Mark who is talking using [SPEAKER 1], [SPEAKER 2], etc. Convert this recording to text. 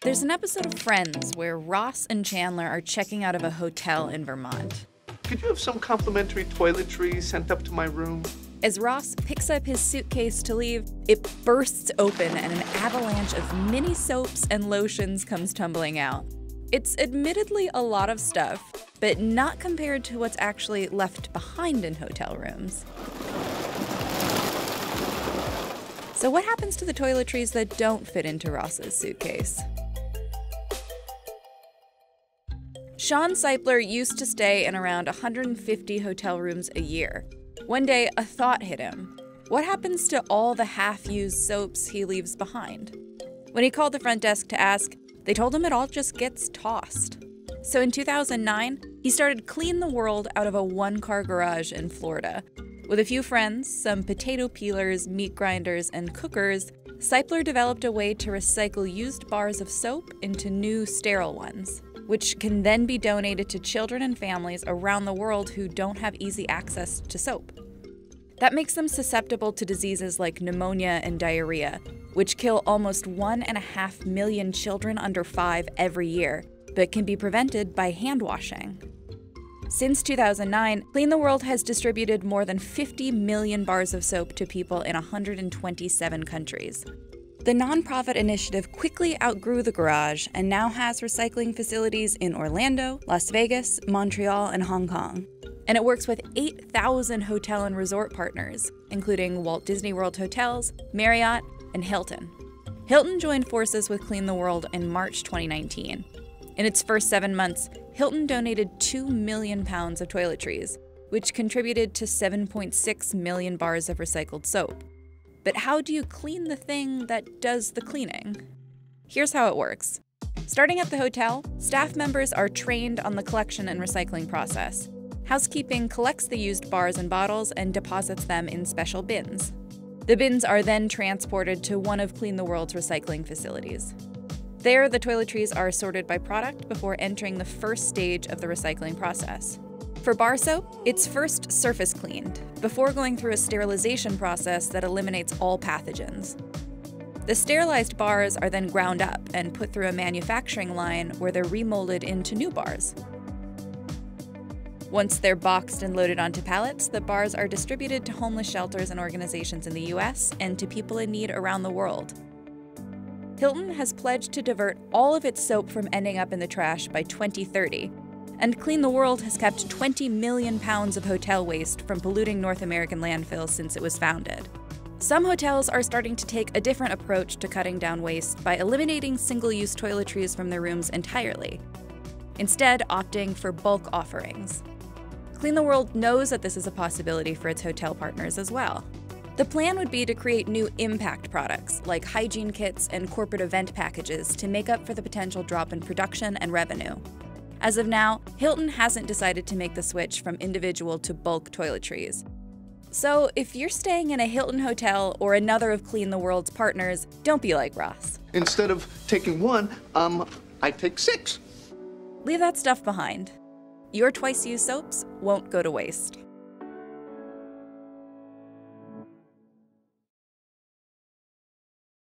[SPEAKER 1] There's an episode of Friends where Ross and Chandler are checking out of a hotel in Vermont.
[SPEAKER 2] Could you have some complimentary toiletries sent up to my room?
[SPEAKER 1] As Ross picks up his suitcase to leave, it bursts open and an avalanche of mini soaps and lotions comes tumbling out. It's admittedly a lot of stuff, but not compared to what's actually left behind in hotel rooms. So what happens to the toiletries that don't fit into Ross's suitcase? Sean Seipler used to stay in around 150 hotel rooms a year. One day, a thought hit him. What happens to all the half-used soaps he leaves behind? When he called the front desk to ask, they told him it all just gets tossed. So in 2009, he started Clean the World out of a one-car garage in Florida. With a few friends, some potato peelers, meat grinders, and cookers, Seipler developed a way to recycle used bars of soap into new sterile ones, which can then be donated to children and families around the world who don't have easy access to soap. That makes them susceptible to diseases like pneumonia and diarrhea, which kill almost 1.5 million children under 5 every year, but can be prevented by hand washing. Since 2009, Clean the World has distributed more than 50 million bars of soap to people in 127 countries. The nonprofit initiative quickly outgrew the garage and now has recycling facilities in Orlando, Las Vegas, Montreal, and Hong Kong. And it works with 8,000 hotel and resort partners, including Walt Disney World Hotels, Marriott, and Hilton. Hilton joined forces with Clean the World in March 2019. In its first 7 months, Hilton donated 2 million pounds of toiletries, which contributed to 7.6 million bars of recycled soap. But how do you clean the thing that does the cleaning? Here's how it works. Starting at the hotel, staff members are trained on the collection and recycling process. Housekeeping collects the used bars and bottles and deposits them in special bins. The bins are then transported to one of Clean the World's recycling facilities. There, the toiletries are sorted by product before entering the first stage of the recycling process. For bar soap, it's first surface cleaned, before going through a sterilization process that eliminates all pathogens. The sterilized bars are then ground up and put through a manufacturing line where they're remolded into new bars. Once they're boxed and loaded onto pallets, the bars are distributed to homeless shelters and organizations in the US and to people in need around the world. Hilton has pledged to divert all of its soap from ending up in the trash by 2030, and Clean the World has kept 20 million pounds of hotel waste from polluting North American landfills since it was founded. Some hotels are starting to take a different approach to cutting down waste by eliminating single-use toiletries from their rooms entirely, instead opting for bulk offerings. Clean the World knows that this is a possibility for its hotel partners as well. The plan would be to create new impact products, like hygiene kits and corporate event packages, to make up for the potential drop in production and revenue. As of now, Hilton hasn't decided to make the switch from individual to bulk toiletries. So if you're staying in a Hilton hotel or another of Clean the World's partners, don't be like Ross.
[SPEAKER 2] Instead of taking one, I take 6.
[SPEAKER 1] Leave that stuff behind. Your twice-used soaps won't go to waste.